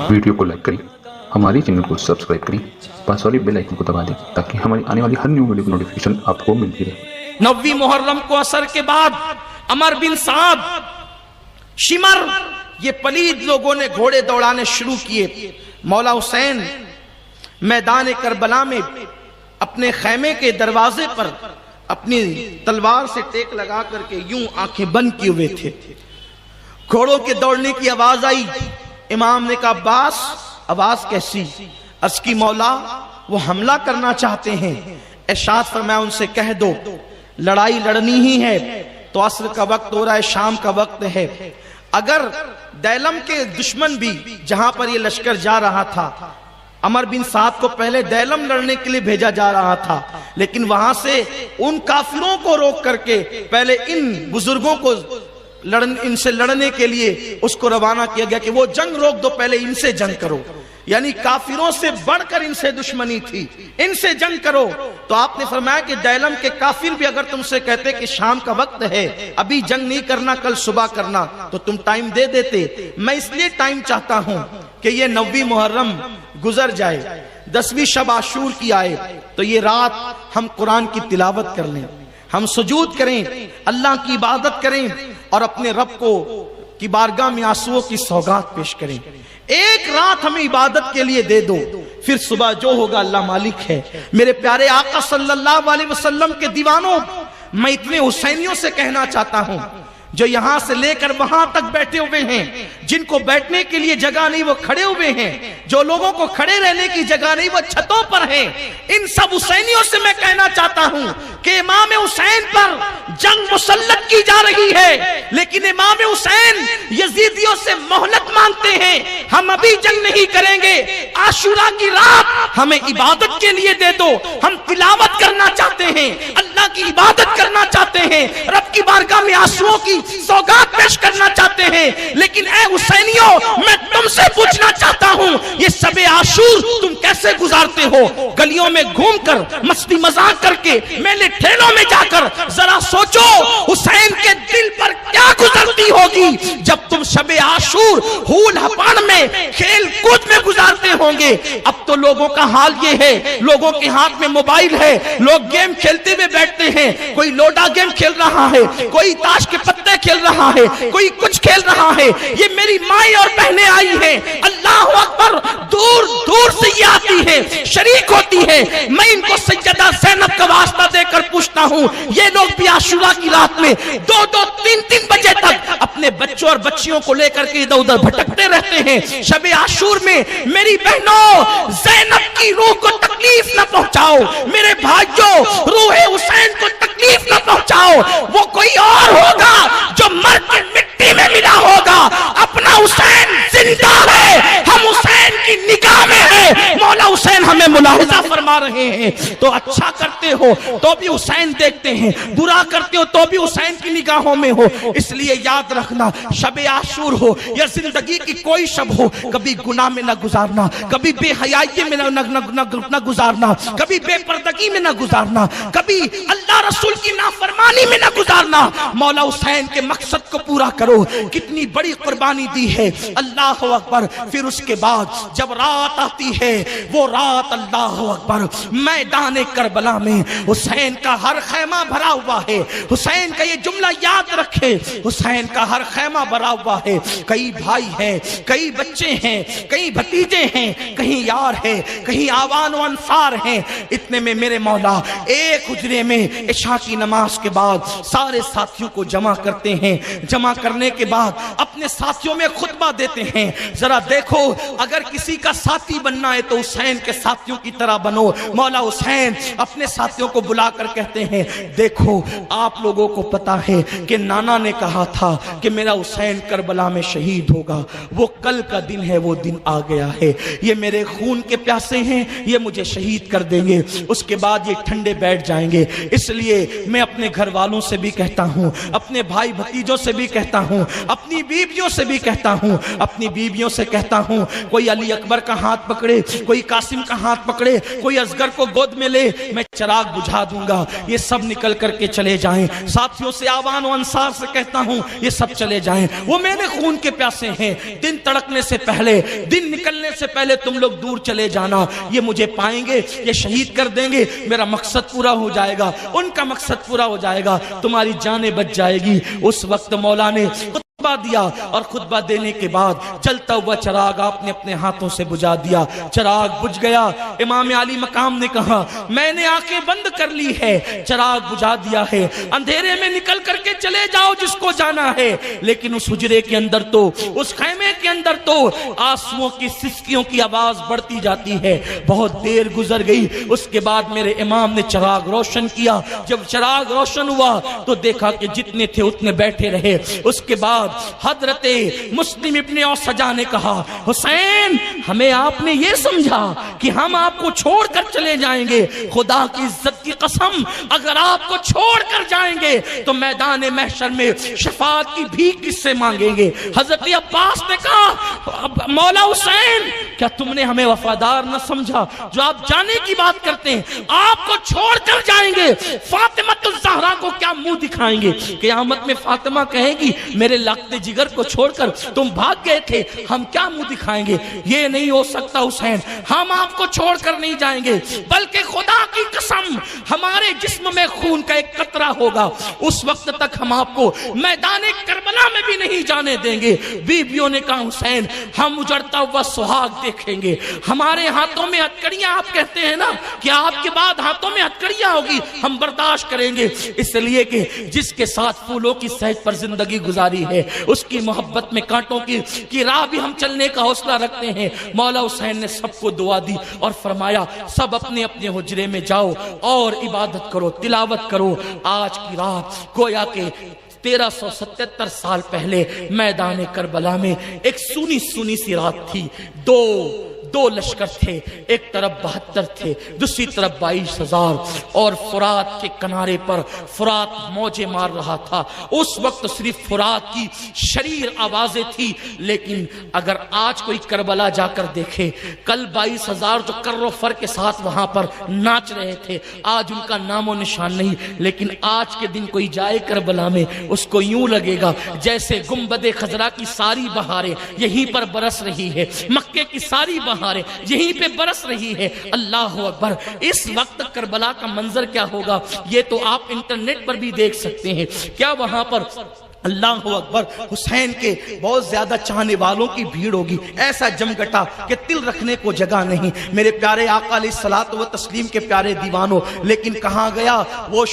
Video को like करें, हमारे चैनल को सब्सक्राइब करें, पास वाली बेल आइकन को दबा दें ताकि हमारी आने वाली हर न्यू वीडियो की नोटिफिकेशन आपको मिलती रहे। 9वीं मुहर्रम को असर के बाद अमर बिन साद शिमर ये पलीद लोगों ने घोड़े दौड़ाने शुरू किए। मौला हुसैन मैदान करबला में अपने खैमे के दरवाजे पर अपनी तलवार से टेक लगा करके यूं आंखें बंद किए हुए थे। घोड़ों के दौड़ने की आवाज आई। इमाम ने कहा अब्बास आवाज कैसी? अर्ज की मौला वो हमला करना चाहते हैं। इरशाद फरमाया उनसे कह दो लड़ाई लड़नी ही है तो असर का वक्त हो रहा है, शाम का वक्त है। अगर दैलम के दुश्मन भी जहां पर ये लश्कर जा रहा था, अमर बिन साद को पहले दैलम लड़ने के लिए भेजा जा रहा था, लेकिन वहां से उन काफिरों को रोक करके पहले इन बुजुर्गों को इनसे लड़ने के लिए उसको रवाना किया गया कि वो जंग रोक दो, पहले इनसे जंग करो। यानी काफिरों से बढ़कर इनसे दुश्मनी थी, इनसे जंग करो। तो आपने फरमाया कि दैलम के काफिर भी अगर तुमसे कहते कि शाम का वक्त है, अभी जंग नहीं करना, कल सुबह करना, तो तुम टाइम दे देते। मैं इसलिए टाइम चाहता हूं कि ये 9वीं मुहर्रम गुजर जाए, 10वीं शब आशूर की आए, तो ये रात हम कुरान की तिलावत कर लें, हम सुजूद करें, अल्लाह की इबादत करें और अपने रब को की बारगाह में आंसुओं की सौगात पेश करें। एक रात हमें इबादत के लिए दे दो, फिर सुबह जो होगा अल्लाह मालिक है। मेरे प्यारे आका सल्लल्लाहु अलैहि वसल्लम के दीवानों, मैं इतने हुसैनियों से कहना चाहता हूं जो यहां से लेकर वहां तक बैठे हुए हैं, जिनको बैठने के लिए जगह नहीं वो खड़े हुए हैं, जो लोगों को खड़े रहने की जगह नहीं वो छतों पर हैं। इन सब हुसैनियों से मैं कहना चाहता हूं कि इमाम हुसैन पर जंग मुसल्लत की जा रही है, लेकिन इमाम हुसैन यजीदियों से मोहलत मांगते हैं। हम अभी जंग नहीं करेंगे, आशुरा की रात हमें इबादत के लिए दे दो, हम तिलावत करना चाहते हैं, अल्लाह की इबादत करना चाहते हैं, रब की बारगाह में आंसुओं की सौगात पेश करना चाहते हैं। लेकिन ऐ हुसैनियों, मैं तुमसे पूछना चाहता हूं, ये शबे आशूर तुम कैसे गुजारते हो? गलियों में घूमकर, मस्ती मजाक करके, मेले ठेलों में जाकर जरा सोचो हुसैन के दिल पर क्या गुजरती होगी जब तुम शबे आशूर हूल हपान में, खेल कूद में गुजारते होंगे। अब तो लोगों का हाल ये है, लोगों के हाथ में मोबाइल है, लोग गेम खेलते हुए बैठते हैं। कोई लोडा गेम खेल रहा है, कोई ताश के पत्ते खेल रहा है, कोई कुछ खेल रहा है। ये मेरी माएं और बहनें आई हैं, अल्लाह अकबर, दूर दूर से ये आती है, शरीक होती है। मैं इनको सैयदा ज़ैनब का वास्ता देकर पूछता हूं, ये लोग भी आशुरा की रात में 2-2, 3-3 बजे तक अपने बच्चों और बच्चियों को लेकर के इधर उधर भटकते रहते हैं। शबे आशूर में मेरी बहनों, ज़ैनब की रूह को तकलीफ न पहुंचाओ, मेरे भाइयों, रूह हुसैन को तकलीफ न पहुंचाओ। वो कोई और होगा जो मर के मिट्टी में मिला होगा, अपना हुसैन जिंदा है, हम हुसैन की निगाह में है। मौला हुसैन हमें मुलाहिजा फरमा रहे हैं। तो अच्छा करते हो तो भी हुसैन देखते हैं, बुरा करते हो तो भी हुसैन की निगाहों में हो। इसलिए याद रखना, शबे आशूर हो या जिंदगी की कोई शब हो, कभी गुनाह में न गुजारना, कभी बेहयाई में न गुजारना, कभी बेपर्दगी में न गुजारना, कभी अल्लाह रसूल की नाफरमानी में न गुजारना। मौला हुसैन के मकसद को पूरा करो। कितनी बड़ी कुर्बानी दी है, अल्लाह अकबर। फिर उसके बाद जब रात आती है, वो रात अल्लाह अकबर, मैदान करबला में हुसैन का हर खैमा भरा हुआ है। हुसैन का ये जुमला याद रखे, हुसैन का हर खैमा भरा हुआ है। कई भाई हैं, कई बच्चे हैं, कई भतीजे हैं, कहीं यार है, कहीं आवान व अंसार हैं। इतने में मेरे मौला एक हुजरे में इशा की नमाज के बाद सारे साथियों को जमा करते हैं। जमा करने के बाद अपने साथियों में खुतबा देते हैं। जरा देखो, अगर किसी का साथी बनना है तो हुसैन के साथियों की तरह बनो। मौला हुसैन अपने साथियों को बुलाकर कहते हैं, देखो आप लोगों को पता है कि नाना ने कहा था कि मेरा हुसैन करबला में शहीद होगा, वो कल का दिन है, वो दिन आ गया है। ये मेरे खून के प्यासे हैं, ये मुझे शहीद कर देंगे, उसके बाद ये ठंडे बैठ जाएंगे। इसलिए मैं अपने घर वालों से भी कहता हूं, अपने भाई भतीजों से भी कहता हूं, अपनी बीवियों से भी कहता हूं, अपनी बीवियों से कहता हूं, कोई अली अकबर का हाथ पकड़े, कोई कासिम का हाथ पकड़े, कोई असगर को गोद में ले, मैं चिराग बुझा दूंगा। ये सब निकल करके चले जाएं। साथियों से, आवान और अंसार से कहता हूं, ये सब चले जाएं। वो मेरे खून के प्यासे हैं। दिन तड़कने से पहले, दिन निकलने से पहले तुम लोग दूर चले जाना। ये मुझे पाएंगे, ये शहीद कर देंगे, मेरा मकसद पूरा हो जाएगा, उनका मकसद पूरा हो जाएगा, तुम्हारी जानें बच जाएगी। उस वक्त मौला ने खुतबा दिया और खुतबा देने के बाद चलता हुआ चिराग आपने अपने हाथों से बुझा दिया। चिराग बुझ गया। इमाम अली मकाम ने कहा, मैंने आंखें बंद कर ली है, चिराग बुझा दिया है, अंधेरे में निकल करके चले जाओ जिसको जाना है। लेकिन उस हुजरे के अंदर तो, उस खैमे के अंदर तो आंसुओं की सिसकियों की आवाज बढ़ती जाती है। बहुत देर गुजर गई। उसके बाद मेरे इमाम ने चिराग रोशन किया। जब चिराग रोशन हुआ तो देखा कि जितने थे उतने बैठे रहे। उसके बाद हजरते मुस्लिम इब्ने औसजा ने कहा, हुसैन, हमें आपने ये समझा कि हम आपको छोड़कर चले जाएंगे। खुदा की इज्जत की कसम, अगर आपको छोड़कर जाएंगे तो मैदान महशर में शफाअत की भीख किससे मांगेंगे? हजरत अब्बास ने कहा, मौला हुसैन, क्या तुमने हमें वफादार न समझा जो आप जाने की बात करते हैं? आपको छोड़कर जाएंगे, फातिमतुज़ ज़हरा को क्या मुंह दिखाएंगे? क़यामत में फातिमा कहेगी, मेरे लगते जिगर को छोड़कर तुम भाग गए थे, हम क्या मुंह दिखाएंगे? ये नहीं हो सकता हुसैन, हम आपको छोड़कर नहीं जाएंगे, बल्कि खुदा की कसम, हमारे जिस्म में खून का एक कतरा होगा, उस वक्त तक हम आपको मैदान करबला में भी नहीं जाने देंगे। बीबियों ने कहा, हुसैन, हम उजड़ता हुआ सुहाग देखेंगे, हमारे हाथों में हथकड़ियां, आप कहते हैं ना कि आपके बाद हाथों में हथकड़ियां होगी, हम बर्दाश्त करेंगे, इसलिए कि जिसके साथ फूलों की सहज पर जिंदगी गुजारी है, उसकी मोहब्बत में कांटों की राह भी हम चलने का हौसला रखते हैं। मौला हुसैन ने सबको दुआ दी और फरमाया, सब अपने अपने हुजरे में जाओ और इबादत करो, तिलावत करो। आज की रात गोया के 1377 साल पहले मैदान करबला में एक सुनी सुनी सी रात थी। दो लश्कर थे, एक तरफ 72 थे, दूसरी तरफ 22,000, और फुरात के किनारे पर फुरात मौजे मार रहा था। उस वक्त सिर्फ फुरात की शरीर आवाजें थी। लेकिन अगर आज कोई करबला जाकर देखे, कल 22,000 जो कर्रो फर के साथ वहां पर नाच रहे थे, आज उनका नामो निशान नहीं। लेकिन आज के दिन कोई जाए करबला में, उसको यूं लगेगा जैसे गुंबदे खजरा की सारी बहारें यहीं पर बरस रही है, मक्के की सारी यहीं पे बरस रही है। अल्लाह अकबर। इस वक्त करबला का मंजर क्या होगा, ये तो आप इंटरनेट पर भी देख सकते हैं। क्या वहां पर अल्लाह अकबर हुसैन के बहुत ज्यादा चाहने वालों की भीड़ होगी, ऐसा जमघटा कि तिल रखने को जगह नहीं। मेरे प्यारे आका अलैहिस्सलातु व तस्लीम के प्यारे दीवानों, लेकिन कहाँ गया वो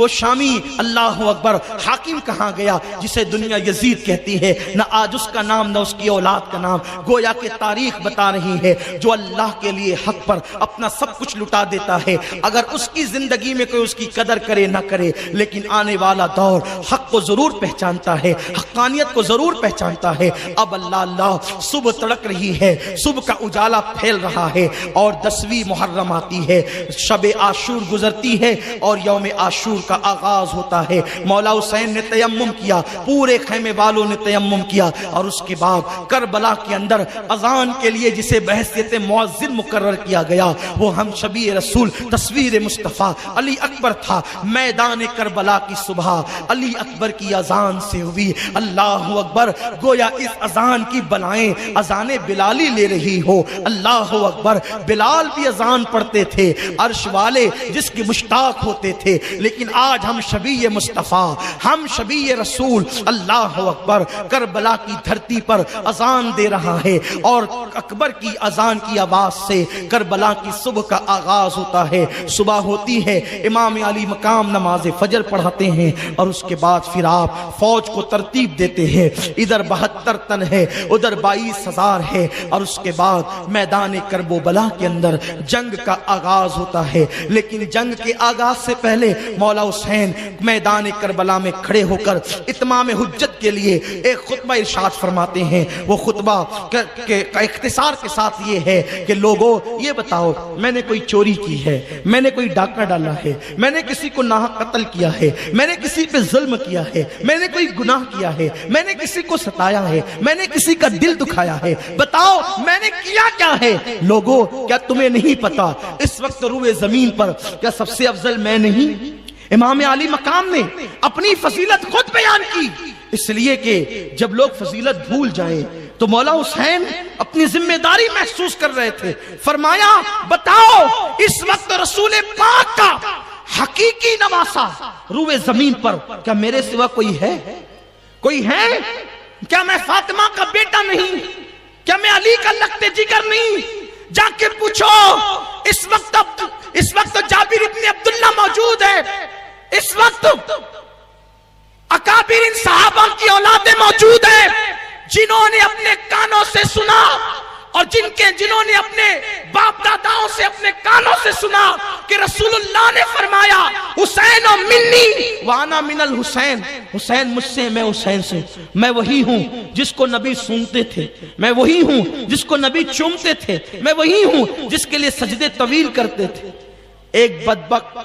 शामी अल्लाह अकबर हाकिम कहाँ गया जिसे दुनिया यजीद कहती है? न आज उसका नाम, न उसकी औलाद का नाम। गोया के तारीख बता रही है, जो अल्लाह के लिए हक पर अपना सब कुछ लुटा देता है, अगर उसकी जिंदगी में कोई उसकी कदर करे ना करे, लेकिन आने वाला दौर हक को जरूर पहचानता है, हक्कानियत को जरूर पहचानता है। अब अल्लाह सुबह तड़क रही है, सुबह का उजाला फैल रहा है और 10वीं मुहर्रम आती है, शबे आशूर गुजरती है और यौम आशूर का आगाज होता है। मौला हुसैन ने तयम्मुम किया, पूरे खैमे वालों ने तयम्मुम किया और उसके बाद करबला के अंदर अजान के लिए जिसे बहसियत मुअज्जिन मुकर्रर किया गया, वो हम शबी रसूल तस्वीर मुस्तफ़ा अली अकबर था। मैदान करबला की सुबह अली अकबर की अजान से हुई। अल्लाह अकबर। गोया इस अजान की बलाएं अजाने बिलाली ले रही हो। अल्लाह अकबर। बिलाल भी अजान पढ़ते थे, अर्श वाले जिसके मुश्ताक होते थे। लेकिन आज हम शबी मुस्तफ़ा, हम शबी रसूल, अल्लाह अकबर, करबला की धरती पर अजान दे रहा है और अकबर की अजान की आवाज से करबला की सुबह का आगाज होता है। सुबह होती है, इमाम अली मकाम नमाज फजर पढ़ाते हैं और उसके बाद फिर आप फौज को तरतीब देते हैं। इधर 72 तन है, उधर 22,000 है और उसके बाद मैदान करबला के अंदर जंग का आगाज होता है। लेकिन जंग के आगाज से पहले मौला हुसैन मैदान करबला में کھڑے ہو کر اتمام حجت کے لیے ایک خطبہ ارشاد فرماتے ہیں. وہ خطبہ کا اختصار کے ساتھ یہ ہے کہ لوگوں یہ بتاؤ میں نے کوئی چوری کی ہے, میں نے کوئی ڈاکہ ڈالا ہے, میں نے کسی کو ناحق قتل کیا ہے, میں نے کسی پہ ظلم کیا ہے, میں نے کوئی گناہ کیا ہے, میں نے کسی کو ستایا ہے, میں نے کسی کا دل دکھایا ہے, بتاؤ میں نے کیا کیا ہے؟ لوگوں کیا تمہیں نہیں پتا اس وقت روئے زمین پر کیا سب سے افضل میں نہیں؟ امام علی مقام نے اپنی فضیلت خود بیان کی, اس لیے کہ جب لوگ فضیلت بھول جائیں تو مولا حسین اپنی ذمہ داری محسوس کر رہے تھے. فرمایا بتاؤ اس وقت رسول پاک کا حقیقی نواسا روئے زمین پر کیا میرے سوا کوئی ہے؟ کوئی ہے؟ کیا میں فاطمہ کا بیٹا نہیں؟ کیا میں علی کا لخت جگر نہیں؟ جا کے پوچھو. اس وقت جابر ابن عبداللہ موجود ہے, اس وقت اکابرین صحابہ کی اولادیں موجود ہیں جنہوں نے اپنے کانوں سے سنا اور جنہوں نے اپنے باپ داداؤں سے اپنے کانوں سے سنا کہ رسول اللہ نے فرمایا حسین و منی وانا من الحسین, حسین مجھ سے میں حسین سے, میں وہی ہوں جس کو نبی سونگتے تھے, میں وہی ہوں جس کو نبی چومتے تھے, میں وہی ہوں جس کے لیے سجدے طویل کرتے تھے. ایک بدبخت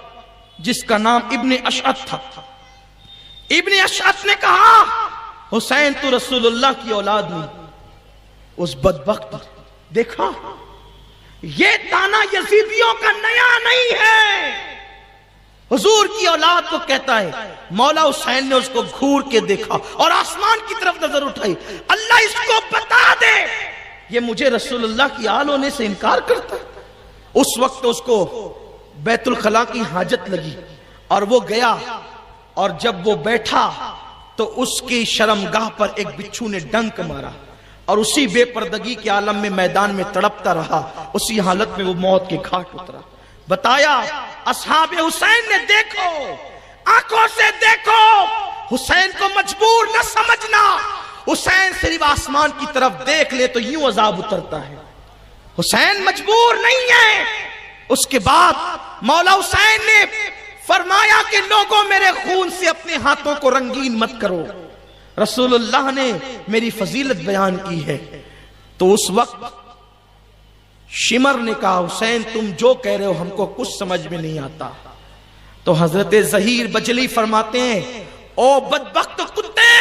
جس کا نام ابن اشعث تھا, ابن اشعث نے کہا حسین تو رسول اللہ کی اولاد نہیں. اس بدبخت دیکھا یہ تانا یزیدیوں کا نیا نہیں ہے, حضور کی اولاد کو کہتا ہے. مولا حسین نے اس کو گھور کے دیکھا اور آسمان کی طرف نظر اٹھائی, اللہ اس کو بتا دے یہ مجھے رسول اللہ کی آل ہونے سے انکار کرتا ہے. اس وقت اس کو بیت الخلا کی حاجت لگی اور وہ گیا, اور جب وہ بیٹھا تو اس کی شرمگاہ پر ایک بچھو نے ڈنک مارا اور اسی بے پردگی کے عالم میں میدان میں تڑپتا رہا. اسی حالت میں وہ موت کے گھاٹ اترا. بتایا اصحاب حسین نے دیکھو, آنکھوں سے دیکھو, حسین کو مجبور نہ سمجھنا. حسین صرف آسمان کی طرف دیکھ لے تو یوں عذاب اترتا ہے, حسین مجبور نہیں ہے. اس کے بعد مولا حسین نے فرمایا کہ لوگوں میرے خون سے اپنے ہاتھوں کو رنگین مت کرو, رسول اللہ نے میری فضیلت بیان کی ہے. تو اس وقت شمر نے کہا حسین تم جو کہہ رہے ہو ہم کو کچھ سمجھ میں نہیں آتا. تو حضرت ظہیر بجلی فرماتے ہیں او بدبخت کتے,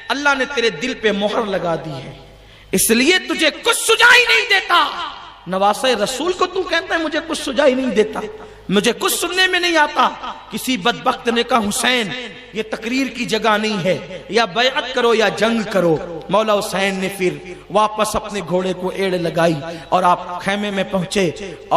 اللہ نے تیرے دل پہ مہر لگا دی ہے اس لیے تجھے کچھ سجائی نہیں دیتا. نواسہ رسول کو تو کہتا ہے مجھے کچھ سجائی نہیں دیتا, مجھے کچھ سننے میں نہیں آتا. کسی بدبخت نے کہا حسین یہ تقریر کی جگہ نہیں ہے, یا بیعت کرو یا جنگ کرو. مولا حسین نے پھر واپس اپنے گھوڑے کو ایڑ لگائی اور آپ خیمے میں پہنچے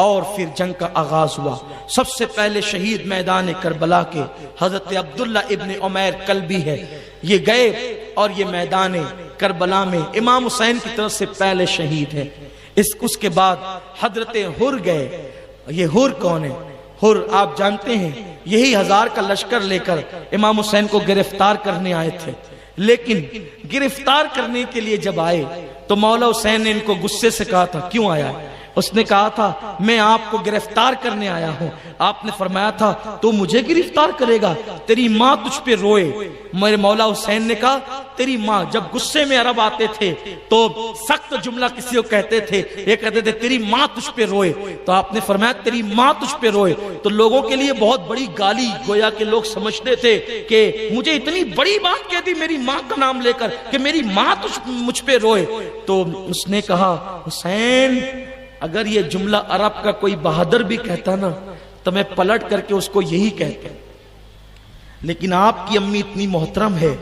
اور پھر جنگ کا آغاز ہوا. سب سے پہلے شہید میدان کربلا کے حضرت عبداللہ ابن عمیر کلبی ہے, یہ گئے اور یہ میدان کربلا میں امام حسین کی طرف سے پہلے شہید ہے. اس کے بعد حضرت حر گئے. یہ حر کون ہے؟ حر آپ جانتے ہیں یہی 1000 کا لشکر لے کر امام حسین کو گرفتار کرنے آئے تھے. لیکن گرفتار کرنے کے لیے جب آئے تو مولا حسین نے ان کو غصے سے کہا تھا کیوں آیا ہے؟ اس نے کہا تھا میں آپ کو گرفتار کرنے آیا ہوں. آپ نے فرمایا تھا تو مجھے گرفتار کرے گا, تیری ماں تجھ پہ روئے. میرے مولا حسین نے کہا تیری ماں, جب غصے میں عرب آتے تھے تو سخت جملہ کسی کو کہتے تھے, یہ کہتے تھے تیری ماں تجھ پہ روئے. تو آپ نے فرمایا تیری ماں تجھ پہ روئے تو لوگوں کے لیے بہت بڑی گالی, گویا کہ لوگ سمجھتے تھے کہ مجھے اتنی بڑی بات کہہ دی میری ماں کا نام لے کر کہ میری ماں مجھ پہ روئے. تو اس نے کہا حسین اگر یہ جملہ عرب کا کوئی بہادر بھی کہتا نا تو میں پلٹ کر کے اس کو یہی کہتا, لیکن آپ کی امی اتنی محترم ہے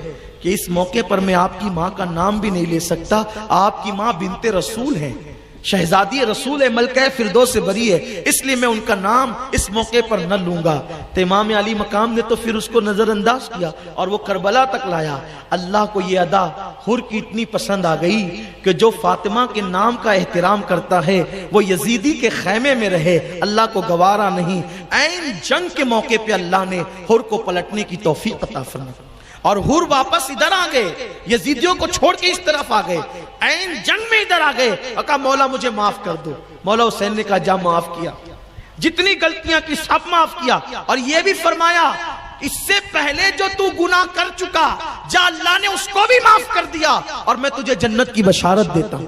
کہ اس موقع پر میں آپ کی ماں کا نام بھی نہیں لے سکتا. آپ کی ماں بنت رسول ہیں, شہزادی رسول ہے, ملکہ فردوس سے بری ہے, اس لیے میں ان کا نام اس موقع پر نہ لوں گا. تو امام علی مقام نے تو پھر اس کو نظر انداز کیا اور وہ کربلا تک لایا. اللہ کو یہ ادا حر کی اتنی پسند آ گئی کہ جو فاطمہ کے نام کا احترام کرتا ہے وہ یزیدی کے خیمے میں رہے, اللہ کو گوارا نہیں. عین جنگ کے موقع پہ اللہ نے حر کو پلٹنے کی توفیق عطا فرمائی اور حر واپس ادھر آ گئے, یزیدیوں کو چھوڑ کے اس طرف آ گئے, عین جنگ میں ادھر آ گئے اور کہا مولا مجھے معاف کر دو. مولا حسین نے کہا جا معاف کیا, جتنی غلطیاں کی سب معاف کیا. اور یہ بھی فرمایا اس سے پہلے جو تو گناہ کر چکا جا اللہ نے اس کو بھی معاف کر دیا اور میں تجھے جنت کی بشارت دیتا ہوں.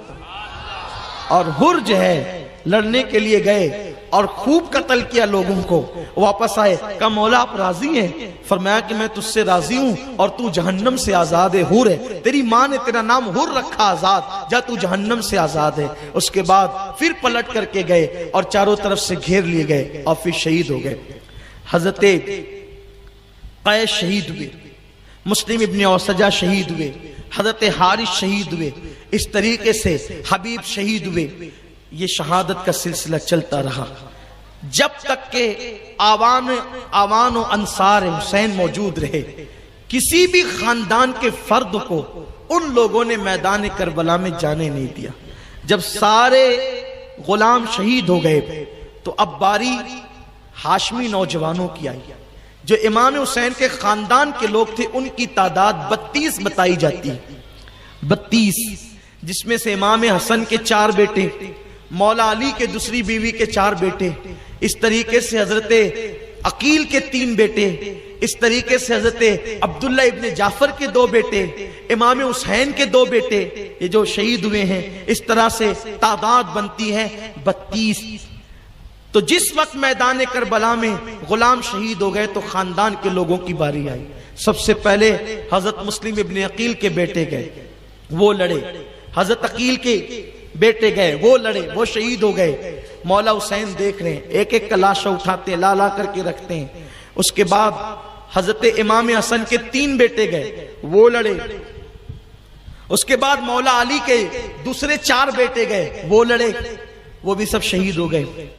اور حر جو ہے لڑنے کے لیے گئے اور خوب قتل کیا لوگوں کو, واپس آئے, کہا مولا آپ راضی ہیں؟ فرمایا کہ میں تجھ سے راضی ہوں اور تو جہنم سے آزاد ہے, حر ہے, تیری ماں نے تیرا نام حر رکھا آزاد, جا تو جہنم سے آزاد ہے. اس کے بعد پھر پلٹ کر کے گئے اور چاروں طرف سے گھیر لیے گئے اور پھر شہید ہو گئے. حضرت قیس شہید ہوئے, مسلم ابن اوسجہ شہید ہوئے, حضرت حارث شہید ہوئے, اس طریقے سے حبیب شہید ہوئے. یہ شہادت کا سلسلہ چلتا رہا جب تک کہ آوان و انصار حسین موجود رہے. کسی بھی خاندان کے فرد کو ان لوگوں نے میدان کربلا میں جانے نہیں دیا. جب سارے غلام شہید ہو گئے تو اب باری ہاشمی نوجوانوں کی آئی. جو امام حسین کے خاندان کے لوگ تھے ان کی تعداد 32 بتائی جاتی ہے, 32, جس میں سے امام حسن کے 4 بیٹے, مولا علی کے دوسری بیوی کے 4 بیٹے, اس طریقے سے حضرت عقیل کے 3 بیٹے, اس طریقے سے حضرت عبداللہ ابن جعفر کے 2 بیٹے, امام حسین کے 2 بیٹے, یہ جو شہید ہوئے ہیں. اس طرح سے تعداد بنتی ہے 32. تو جس وقت میدان کربلا میں غلام شہید ہو گئے تو خاندان کے لوگوں کی باری آئی. سب سے پہلے حضرت مسلم ابن عقیل کے بیٹے گئے, وہ لڑے. حضرت عقیل کے بیٹے گئے, وہ لڑے, وہ شہید ہو گئے. مولا حسین دیکھ رہے ہیں, ایک ایک کا لاشا اٹھاتے لا لا کر کے رکھتے ہیں. اس کے بعد حضرت امام حسن کے 3 بیٹے گئے, وہ لڑے. اس کے بعد مولا علی کے دوسرے 4 بیٹے گئے, وہ لڑے, وہ بھی سب شہید ہو گئے.